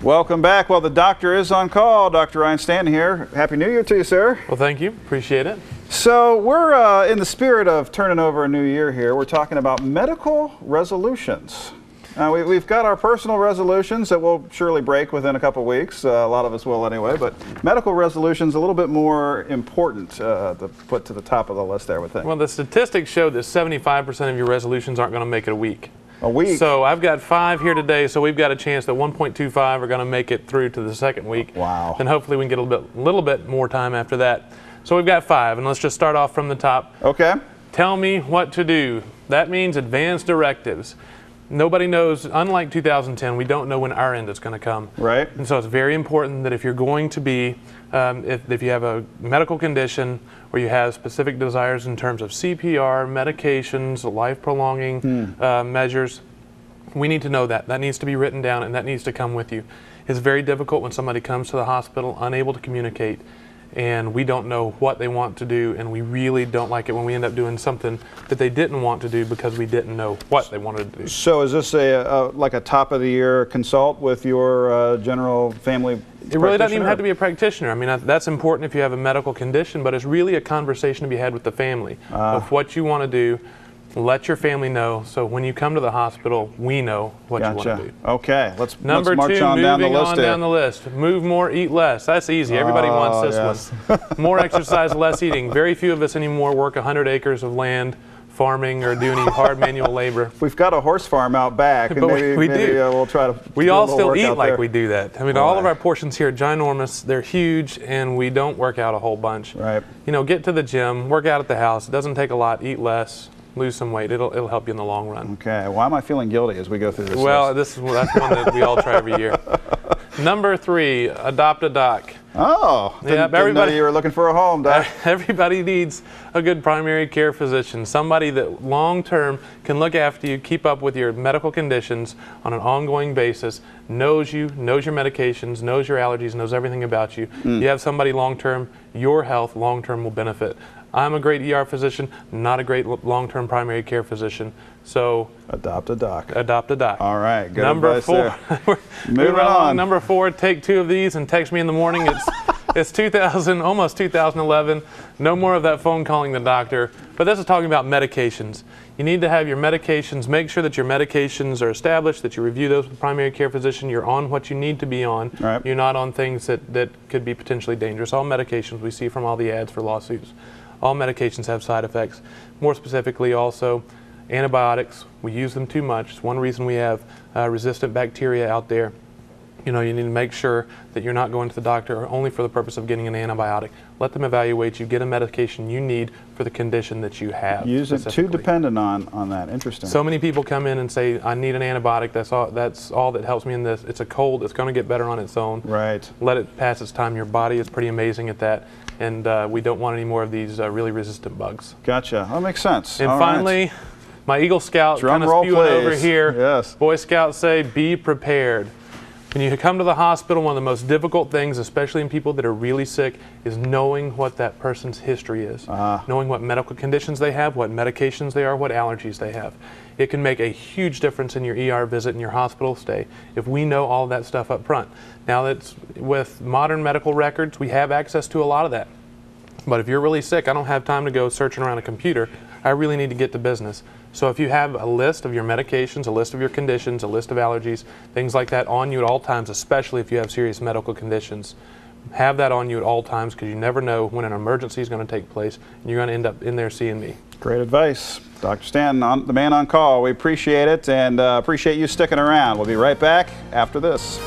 Welcome back. Well, the doctor is on call. Dr. Ryan Stanton here. Happy New Year to you, sir. Well, thank you. Appreciate it. So we're in the spirit of turning over a new year here. We're talking about medical resolutions. We've got our personal resolutions that will surely break within a couple weeks. A lot of us will anyway, but medical resolutions a little bit more important to put to the top of the list there, I would think. Well, the statistics show that 75% of your resolutions aren't going to make it a week. A week? So I've got 5 here today, so we've got a chance that 1.25 are going to make it through to the second week. Wow. And hopefully we can get a little bit more time after that. So we've got 5, and let's just start off from the top. Okay. Tell me what to do. That means advanced directives. Nobody knows, unlike 2010, we don't know when our end is going to come. Right. And so it's very important that if you're going to be, if you have a medical condition or you have specific desires in terms of CPR, medications, life-prolonging measures, we need to know that. That needs to be written down and that needs to come with you. It's very difficult when somebody comes to the hospital unable to communicate and we don't know what they want to do, and we really don't like it when we end up doing something that they didn't want to do because we didn't know what they wanted to do. So is this like a top of the year consult with your general family It really doesn't even have to be a practitioner. I mean, that's important if you have a medical condition, but it's really a conversation to be had with the family of what you want to do. Let your family know, so when you come to the hospital, we know what you want to do. Okay, let's march Number 2, on down the list. moving on down the list. Move more, eat less. That's easy. Everybody wants this one. More exercise, less eating. Very few of us anymore work 100 acres of land farming or doing any hard manual labor. We've got a horse farm out back, and maybe we'll try to. We all still eat like we do that. I mean, all of our portions here are ginormous. They're huge, and we don't work out a whole bunch. Right. You know, get to the gym, work out at the house. It doesn't take a lot. Eat less. Lose some weight. It'll help you in the long run. Okay. Why am I feeling guilty as we go through this? Well, that's one that we all try every year. Number 3, adopt a doc. Oh, didn't know you were looking for a home, Doc. Everybody needs a good primary care physician, somebody that long-term can look after you, keep up with your medical conditions on an ongoing basis, knows you, knows your medications, knows your allergies, knows everything about you. You have somebody long-term, your health long-term will benefit. I'm a great ER physician, not a great long-term primary care physician. So adopt a doc. Adopt a doc. All right, good Number advice 4. there. Moving on. Number 4, take 2 of these and text me in the morning. It's almost 2011. No more of that phone calling the doctor. But this is talking about medications. You need to have your medications. Make sure that your medications are established, that you review those with the primary care physician. You're on what you need to be on. Right. You're not on things that could be potentially dangerous. All medications we see from all the ads for lawsuits. All medications have side effects. More specifically also, antibiotics. We use them too much. It's one reason we have resistant bacteria out there. You know, you need to make sure that you're not going to the doctor only for the purpose of getting an antibiotic. Let them evaluate you, get a medication you need for the condition that you have. Use it too dependent on that. Interesting. So many people come in and say, I need an antibiotic, that's all that helps me in this. It's a cold, it's going to get better on its own. Right. Let it pass its time. Your body is pretty amazing at that. And we don't want any more of these really resistant bugs. Gotcha. That makes sense. And all finally, my Eagle Scout kind of spewing over here. Yes. Boy Scouts say, be prepared. When you come to the hospital, one of the most difficult things, especially in people that are really sick, is knowing what that person's history is. Knowing what medical conditions they have, what medications they are, what allergies they have. It can make a huge difference in your ER visit and your hospital stay if we know all of that stuff up front. Now, that's with modern medical records, we have access to a lot of that. But if you're really sick, I don't have time to go searching around a computer. I really need to get to business. So if you have a list of your medications, a list of your conditions, a list of allergies, things like that on you at all times, especially if you have serious medical conditions, have that on you at all times because you never know when an emergency is going to take place and you're going to end up in there seeing me. Great advice. Dr. Stanton, the man on call. We appreciate it and appreciate you sticking around. We'll be right back after this.